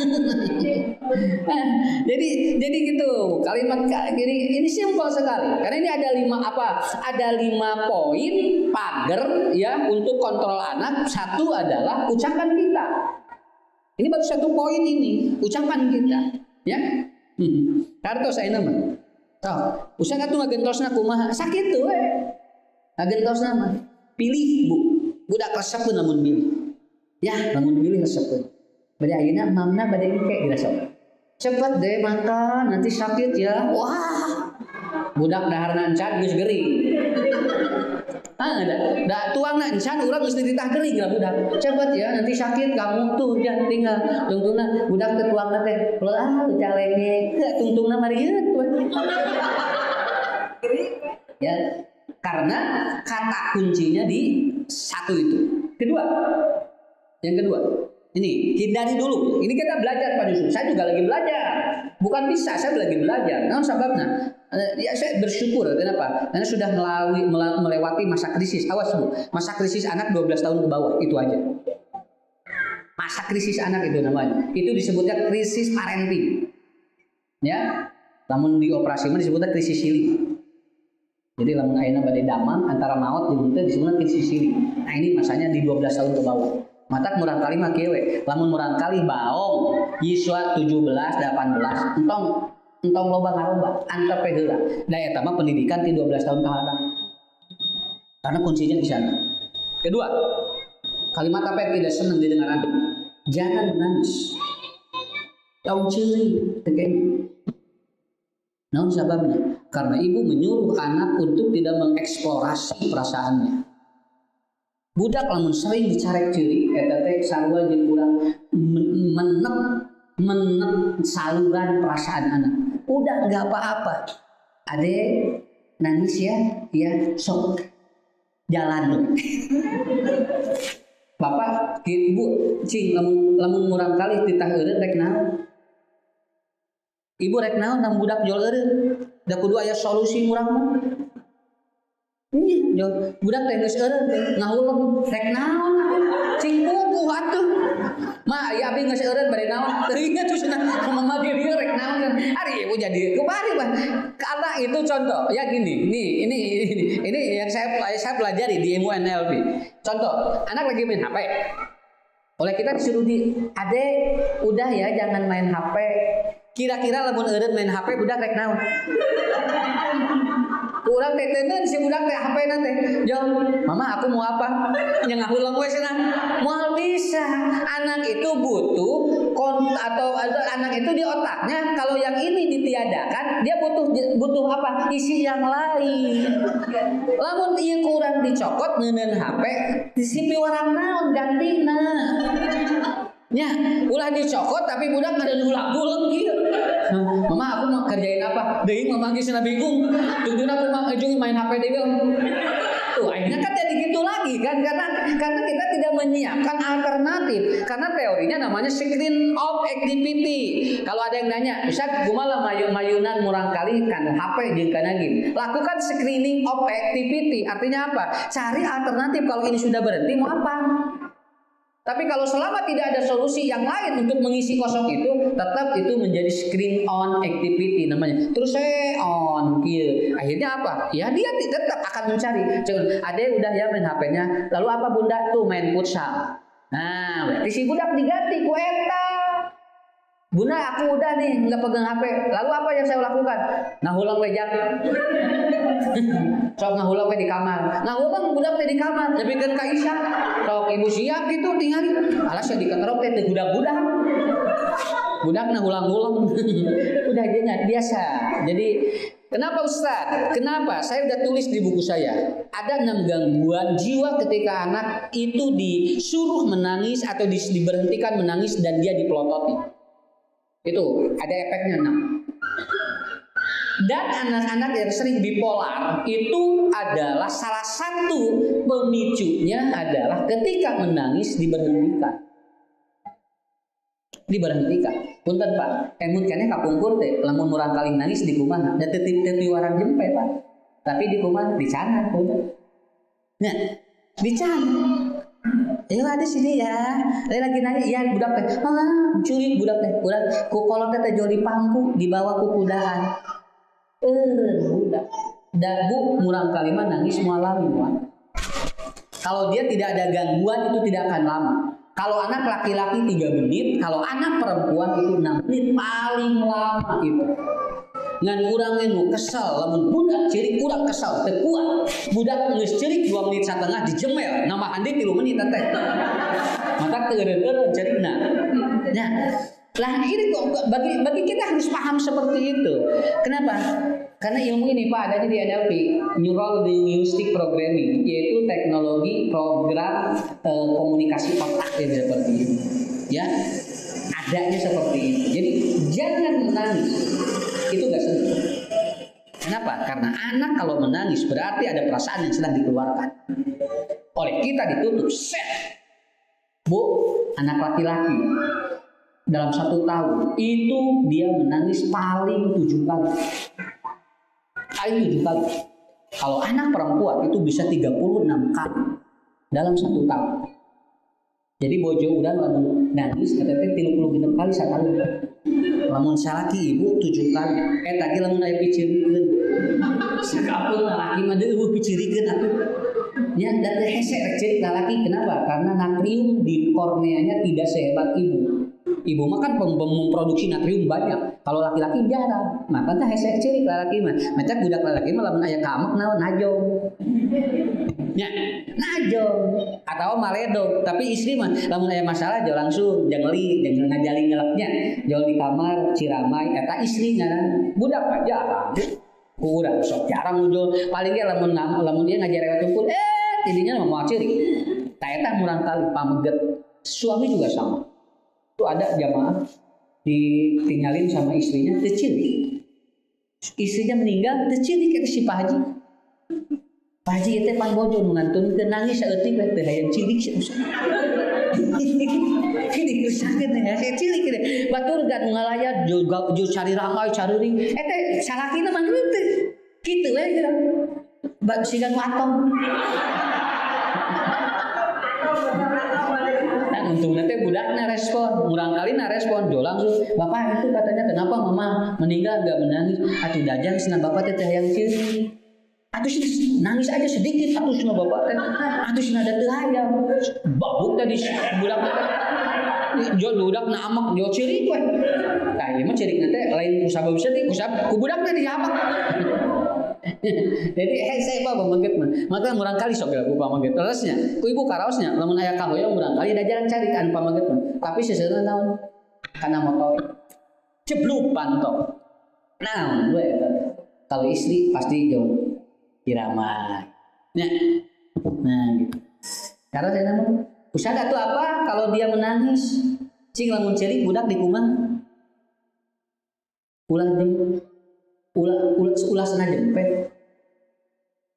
jadi gitu kalimat ini simpel sekali karena ini ada 5 poin pagar ya untuk kontrol anak. Satu adalah ucapan kita. Ini baru 1 poin ini ucapan kita. Ya, kartos saya nama. Tahu, usah katu ngagentosna kumaha sakit tuh, ngagentosna mah. Pilih Bu, budak resepkeun lamun milih. Ya, lamun milih resepkeun. Bade ayeuna mamna bade engke dirasok. Cepet deh makan, nanti sakit ya. Wah, budak daharna encan geus gering. Da tuangna encan urang geus dititah gering lah budak. Cepet ya nanti sakit kamu tuh jangan tinggal. Tungtungna budak teh tuangna teh calenge. Tungtungna mari tuh. Ya, karena kata kuncinya di satu itu. Yang kedua, ini hindari dulu. Ini kita belajar Pak Yusuf. Saya juga lagi belajar. Bukan bisa, saya lagi belajar. Nah, sebabnya ya saya bersyukur. Kenapa? Karena sudah melewati masa krisis. Awas Bu, masa krisis anak 12 tahun ke bawah itu aja. Masa krisis anak itu namanya. Itu disebutnya krisis parenting. Ya, namun di operasi mah disebutnya krisis siling. Jadi lamun ayeuna bade damang antara maut jeung teu disebutna krisis siling. Nah, ini masanya di 12 tahun ke bawah. Matak murang kali mah kieu we. Lamun murang kali baong yiswa 17 18 entong loba ngaroba antep heula. Da eta mah pendidikan ti 12 tahun ke atas. Karena kuncinya di sana. Kedua, kalimat apa yang tidak senang didengar anak? Jangan menangis. Tong ceuli teu kene. Naon sababna? Karena ibu menyuruh anak untuk tidak mengeksplorasi perasaannya. Budak lamun sering dicarek ceurik eta teh sarua jeung urang menep saluran perasaan anak. Udah enggak apa-apa. Ade nangis ya sok jalan. Bapak ibu cing lamun murang kali titah eureun rek naon? Ibu rek naon nang budak jol eureun? Da kudu aya solusi murang mah. Iya, budak teh geus eureun teh ngahuleng rek naon cing kuku atuh. Ma aya abi geus eureun bade naon? Teu inget cenah mama dia rek naon. Ari ibu jadi kemari Bang. Karena itu contoh ya gini. Ini yang saya pelajari di ilmu NLP. Contoh, anak lagi main HP. Oleh kita disuruh Ade udah ya jangan main HP. Kira-kira lamun eureun main HP budak rek naon? Kurang teh si budak teh HP teh. Jom, mama aku mau apa? Yang aku ulang we cenah. Moal bisa. Anak itu butuh atau anak itu di otaknya kalau yang ini ditiadakan, dia butuh apa? Isi yang lain. Lamun ieu kurang dicokot neuneun HP, disipi warang naon gantina. Nya, ulah dicokot tapi budak ada ulang-ulang gitu. Mama aku mau kerjain apa? Deui mama geus bingung. Tungguin aku mah ujung main HP deui. Tuh, akhirnya kan jadi gitu lagi kan karena kita tidak menyiapkan alternatif. Karena teorinya namanya screen of activity. Kalau ada yang nanya, Ustaz, kumaha mayunan murang kali kan HP jeung kana gini. Lakukan screening of activity. Artinya apa? Cari alternatif kalau ini sudah berhenti mau apa? Tapi kalau selama tidak ada solusi yang lain untuk mengisi kosong itu, tetap itu menjadi screen on activity namanya. Terus saya on kieu. Akhirnya apa? Ya dia tetap akan mencari. Ade udah ya main HP-nya. Lalu apa bunda tuh main futsal. Nah, berarti si budak diganti ku eta. Bunda aku udah nih nggak pegang HP. Lalu apa yang saya lakukan? Ngahulang we jak. Sok ngahulang we di kamar. Ngahulang budak teh di kamar. Lebihkeun ka Isya. Sok ibu siap gitu tinggali. Alas ya diketerok teh budak-budak. Budak ngahulang-ulang. Udah aja biasa. Jadi kenapa Ustaz? Kenapa? Saya udah tulis di buku saya. Ada 6 gangguan jiwa ketika anak itu disuruh menangis atau diberhentikan menangis dan dia dipelototi. Itu ada efeknya 6. Dan anak-anak yang sering bipolar itu adalah salah satu pemicunya adalah ketika menangis diberhentikan. Punten Pak, emut kene kapungkur teh lamun murang kali nangis di kumaha da teu warang jempe Pak. Tapi di kumaha dicanang punten. Nah, dicanang. Ada sini ya. Lagi nanya, ya budak teh. Curi budak teh. Budak ku kolot teh jual di pangku dibawa ku kudaan. Budak. Dagu murang kalima nangis mualami mual. Kalau dia tidak ada gangguan itu tidak akan lama. Kalau anak laki-laki 3 menit, kalau anak perempuan itu 6 menit paling lama itu. Ngan urang nu kesal lamun budak ceurik urang kesal teu kuat budak geus ceurik 2 menit satengah dijemel nama andi 3 menit teh mata teureun ceurikna nya lah ini kok bagi kita harus paham seperti itu. Kenapa? Karena ilmu ini Pak adanya di NLP, Neural Linguistic Programming, yaitu teknologi program komunikasi otak yang seperti itu ya, adanya seperti itu. Jadi jangan menangis. Itu gak senang. Kenapa? Karena anak kalau menangis berarti ada perasaan yang sedang dikeluarkan. Oleh kita ditutup. Set. Bu, anak laki-laki dalam 1 tahun itu dia menangis paling 7 kali. Paling 7 kali. Kalau anak perempuan itu bisa 36 kali dalam 1 tahun. Jadi bojo udah lamun nangis katanya 36 kali sekali. Lamun salaki ibu 7 kali. Tadi lamun aya picirikeun. Sakapeung lalaki mah deui picirikeun atuh. Nya da teh hese rek ceurik lalaki kenapa? Karena natrium di korneanya tidak sehebat ibu. Ibu mah kan memproduksi natrium banyak. Kalau laki-laki jarang. Maka teh hese ceurik lalaki mah. Maca budak lalaki mah lamun aya kamek naon najong. Nya, najong atau maledog. Tapi istri mah lamun aya masalah jauh langsung jangeli, jangan ngajali ngelepnya. Jauh di kamar ciramai eta istri ngaran. Budak mah jarang. Kurang sok jarang muncul. Paling ge lamun dia ngajar lewat tumpul tidinya mah moal ceurik. Ta eta murang kali pameget. Suami juga sama. Itu ada jamaah ditinggalin sama istrinya teu ceurik. Istrinya meninggal teu ceurik eta si Pak Haji. Pak Haji teh pan bojo nu ngantunkeun nangis saeutik teh hayang ceurik sia. Ini kesakeun teh hayang ceurik teh. Batur gak nu ngalayat jo cari ramai caruring. Eta salakina mah teu kitu we kira. Bak sigan watong. Nah untungnya teh budaknya respon, murang kali respon, jo langsung, bapak itu katanya kenapa mama meninggal gak menangis? Atuh dajang sina bapak teh hayang ceurik. Atuh nangis aja sedikit, atuh sina bapak teh, atuh sina ada teu hayang. Babuk tadi budak teh. Jo budak na amek jo ceurik we. Tah ieu mah ceurikna teh lain ku sabab sedih, ku budak teh diamek. Jadi saya bawa pamaget mah. Maka murang kali sok ya pamaget. Terusnya, ku ibu karaosnya lamun aya kahoyong murang kali da jarang cari kan pamaget mah. Tapi seseuna naon? Kana motor. Cebluk pantok. Naon we eta. Kalau istri pasti jauh irama. Nah gitu. Karena saya nama usada tuh apa kalau dia menangis cing lamun cerik budak di kumah ulah sana jempet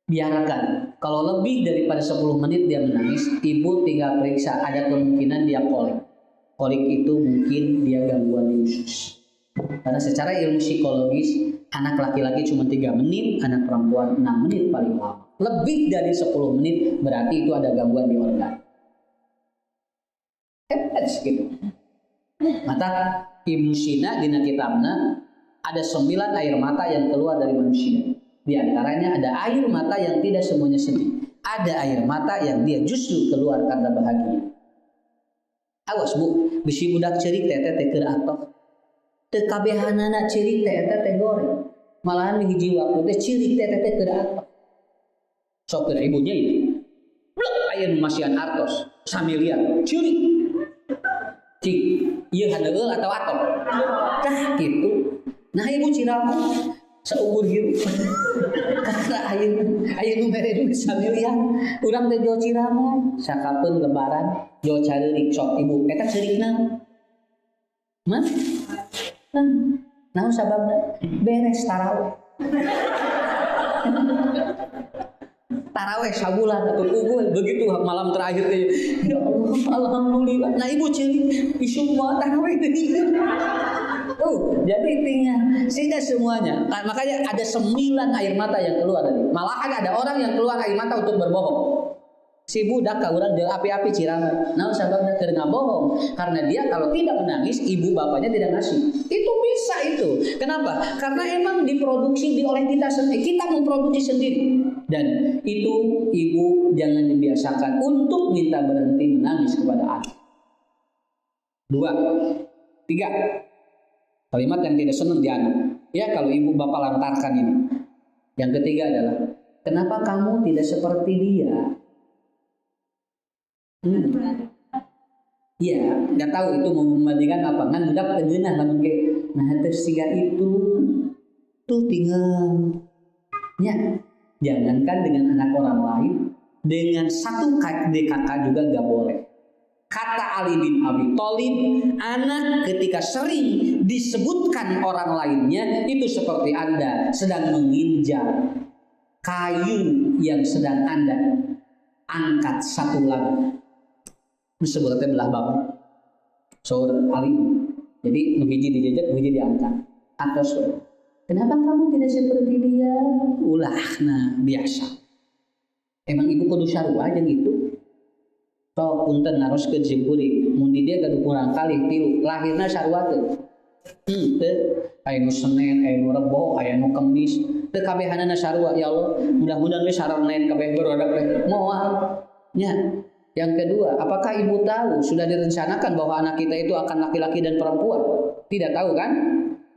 biarkan. Kalau lebih daripada 10 menit dia menangis, ibu tinggal periksa, ada kemungkinan dia kolik itu mungkin dia gangguan di usus. Karena secara ilmu psikologis anak laki-laki cuma 3 menit, anak perempuan 6 menit paling lama. Lebih dari 10 menit berarti itu ada gangguan di organ. Gitu. Mata imusina dina kitabna ada 9 air mata yang keluar dari manusia. Di antaranya ada air mata yang tidak semuanya sedih. Ada air mata yang dia justru keluar karena bahagia. Awas bu, bisi budak cerik teh keur atos. Teu kabehanana cirik teh eta teh goreng. Malahan hiji waktu teh cirik teh keur atos. Sok keur ibunya itu. Blok aya nu masihan artos, samilian cirik. Cik, ieu haneueul atau atok? Tah kitu. Nah ibu Ciramu seumur hidup karena ayeuna nu mere duit samilian urang teh jo Ciramu sakapeun lebaran jo careurik sok ibu eta ceurikna mah naon sababna beres taraweh sabulan atau kubul begitu malam terakhir ya Allah alhamdulillah nah ibu ceurik isu mah taraweh teh jadi intinya sehingga semuanya makanya ada 9 air mata yang keluar dari malahan ada orang yang keluar air mata untuk berbohong si budak ka urang jeung api-api Cirama naon sababna keur ngabohong karena dia kalau tidak menangis ibu bapaknya tidak ngasih itu bisa itu kenapa karena emang diproduksi oleh kita sendiri kita memproduksi sendiri dan itu ibu jangan dibiasakan untuk minta berhenti menangis kepada anak 2 3 kalimat yang tidak senang di anak. Ya kalau ibu bapak lantarkan ini. Yang ketiga adalah, kenapa kamu tidak seperti dia? Iya, nggak tahu itu mau membandingkan apa. Kan budak tengenah namun ke, nah tersiga itu tuh tinggal. Ya, jangankan dengan anak orang lain, dengan satu kakak juga nggak boleh. Kata Ali bin Abi Thalib, anak ketika sering disebutkan orang lainnya itu seperti Anda sedang menginjak kayu yang sedang Anda angkat satu lagi. Disebutnya belah bambu. Saudara Ali. Jadi nuhiji dijejak, nuhiji diangkat. Atau kenapa kamu tidak seperti dia? Ulah, nah biasa. Emang ibu kudu sarua aja gitu. Toh punten naroskeun simpuri mun di dia gaduh kurang kali 3 lahirna sarua teu aya nu Senin aya nu Rebo aya nu Kemis teu kabehanana sarua ya Allah mudah-mudahan we sarenen kabeh barudak teh moal nya yang kedua apakah ibu tahu sudah direncanakan bahwa anak kita itu akan laki-laki dan perempuan tidak tahu kan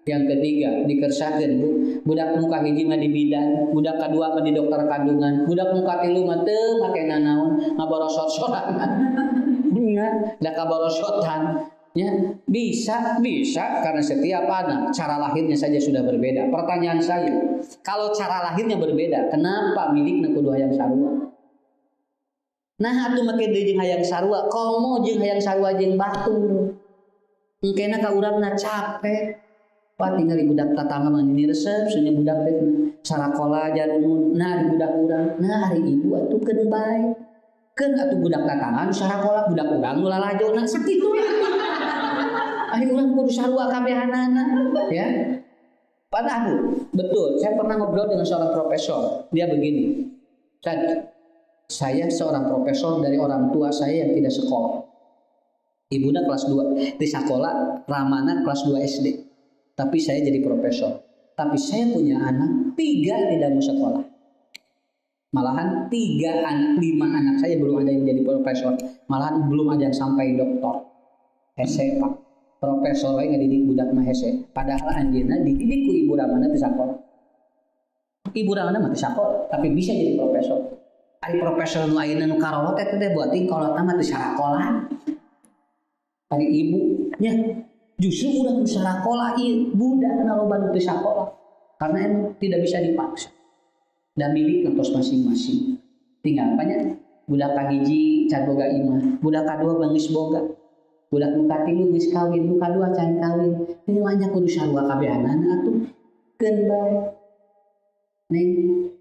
yang ketiga dikersakeun bu budak muka hiji mah di bidan budak kadua mah di dokter kandungan budak muka tilu mah teu make nanaon ngaborosot-sotan nya da kaborosotan ya bisa karena setiap anak cara lahirnya saja sudah berbeda pertanyaan saya kalau cara lahirnya berbeda kenapa milikna kudu hayang sarua nah atuh make deui jeung hayang sarua komo jeung hayang sarua jeung batur engkena ka urangna capek Pak tinggal di budak tatangga mah ini resep sunya budak teh sarakola jarumun nah di budak urang nah hari ibu atuh keun bae keun atuh budak tatangga sarakola budak urang nu lalajona sakitu ari urang kudu sarua kabehanana ya padahal Bu betul saya pernah ngobrol dengan seorang profesor dia begini saya seorang profesor dari orang tua saya yang tidak sekolah ibuna kelas 2 di sekolah ramana kelas 2 SD tapi saya jadi profesor. Tapi saya punya anak 3 tidak mau sekolah. Malahan 5 anak saya belum ada yang jadi profesor. Malahan belum ada yang sampai doktor. Hese Pak. Profesor lain ngadidik budak mah hese. Padahal anjeunna dididik ku ibu ramana di sekolah. ibu rangana mah teu sakola, tapi bisa jadi profesor. Ari profesor nu ayeuna nu karolot eta teh buating kolotna mah teu sakola. Ari ibu nya justru urang nu sakola ieu budak na loba nu teu sakola. Karena emang tidak bisa dipaksa. Dan milik ngetos masing-masing. Tinggal apanya? Budak kahiji can boga imah, budak kadua geus boga. Budak nu katilu geus kawin, nu kadua can kawin. Ini banyak kudu sarua kabehanana atuh. Keun bae. Neng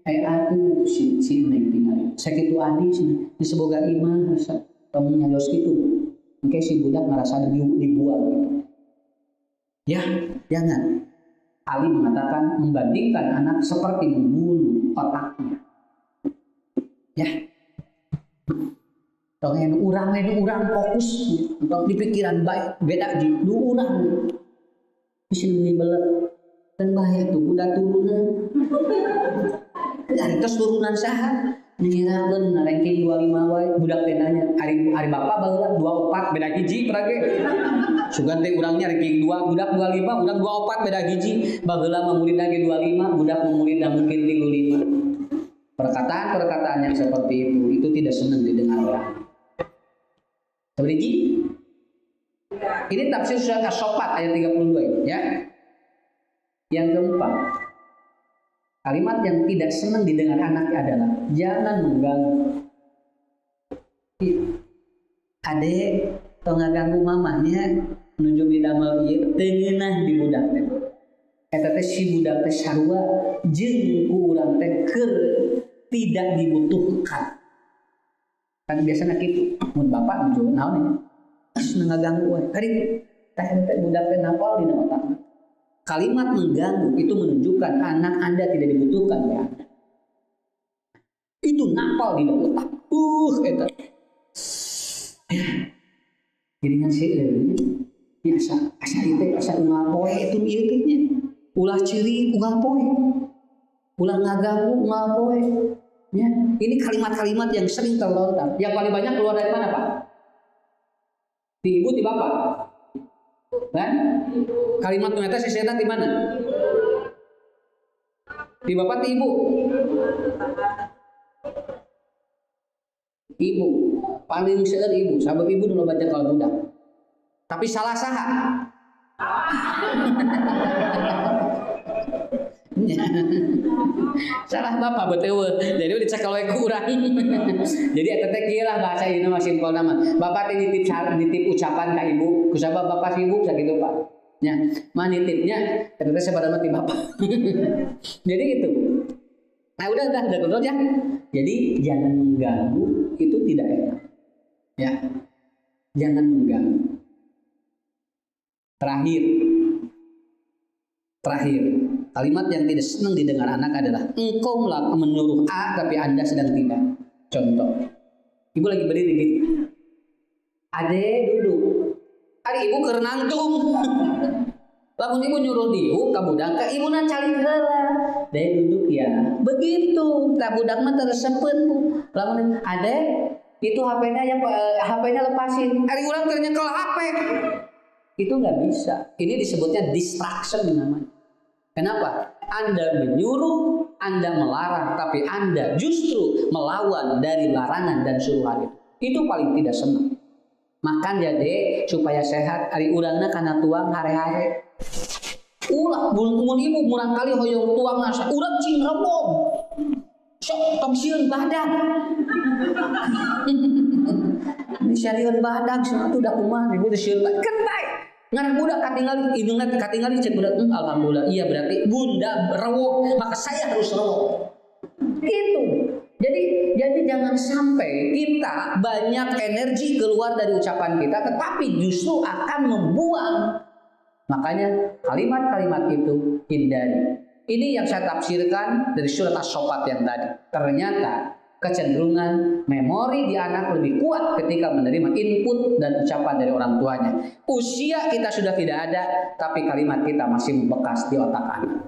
aya atuh si neng tinggal. Sakitu adi cenah geus boga imah rasa tong nyayos kitu. Engke si budak ngarasa dibuang gitu. Ya, jangan. Ali mengatakan membandingkan anak seperti membunuh otaknya. Ya. Tong urang fokus untuk di pikiran baik beda di lu urang. Bisa menibelet. Dan bahaya tuh budak turunan. Ari tos turunan saha? Nyirakeun ranking 25 wae budak teh nanya, ari bapak baheula 24 beda hiji prage. Sugan teh urangnya ranking 2, budak 25, urang 24 beda hiji. Baheula mah murid lagi 25, budak murid mungkin 35. Perkataan-perkataan yang seperti itu tidak senang didengar orang. Seperti ini tafsir surat As-Saffat ayat 32 ini ya. Yang keempat, kalimat yang tidak senang didengar anak adalah jangan mengganggu. Adek tong ngaganggu mamahnya menuju bidamel ieu teu ngeunah di budak teh. Eta teh si budak teh sarua jeung ku urang teh keur tidak dibutuhkan. Kan biasanya kitu, mun bapak nuju naon nya? Geus ngaganggu we. Kari teh budak teh napal dina otakna. Kalimat mengganggu itu menunjukkan anak Anda tidak dibutuhkan oleh Anda. Itu napal di dalam otak. Eta. Jadinya sih asa itu asa ngapoe itu ieu teh nya. Ulah ciri ngapoe. Ulah ngaganggu ngapoe. Ya, ini kalimat-kalimat yang sering terlontar. Yang paling banyak keluar dari mana, Pak? Di ibu, di bapak. Kan? Kalimat ternyata si setan di mana? Di bapak, di ibu. Ibu paling seueur ibu, sabab ibu dulu baca kalau budak. Tapi salah saha. Salah bapak betul. Jadi dicek kalau kurang. Jadi eta teh kieu lah bahasa ieu mah simpel nama. Bapak teh nitip ucapan ka ibu, kusabab bapak sibuk sakitu Pak. Nya, mah nitipnya eta teh sabaraha ti bapak. Jadi gitu. Nah udah kontrol ya. Jadi jangan mengganggu itu tidak enak. Ya. Jangan mengganggu. Terakhir, kalimat yang tidak senang didengar anak adalah engkau menyuruh A tapi Anda sedang tidak. Contoh, ibu lagi berdiri gitu. Ade duduk. Ari ibu keur nangtung. Lamun ibu nyuruh diuk ka budak ka ibu na calik heula. Deh duduk ya. Begitu. Ka budak mah teresepeun Bu. Lamun ade itu HP-nya lepasin. Ari urang keur nyekel HP. Itu nggak bisa. Ini disebutnya distraction namanya. Kenapa? Anda menyuruh, Anda melarang, tapi Anda justru melawan dari larangan dan suruhan itu. Itu paling tidak senang. Makan ya deh supaya sehat. Ari urangna kana tuang hare-hare. Ulah mun ibu murang kali hoyong tuang nasa urang cing rebong. Sok tong sieun badag. Ini sieun badag cenah tuh da kumaha ibu teh sieun badag kan bae. Ngan budak katingali cek budak alhamdulillah iya berarti bunda rewok maka saya harus rewok gitu. Jadi jangan sampai kita banyak energi keluar dari ucapan kita tetapi justru akan membuang. Makanya kalimat-kalimat itu hindari. Ini yang saya tafsirkan dari surat As-Saffat yang tadi. Ternyata kecenderungan memori di anak lebih kuat ketika menerima input dan ucapan dari orang tuanya. Usia kita sudah tidak ada, tapi kalimat kita masih membekas di otak anak.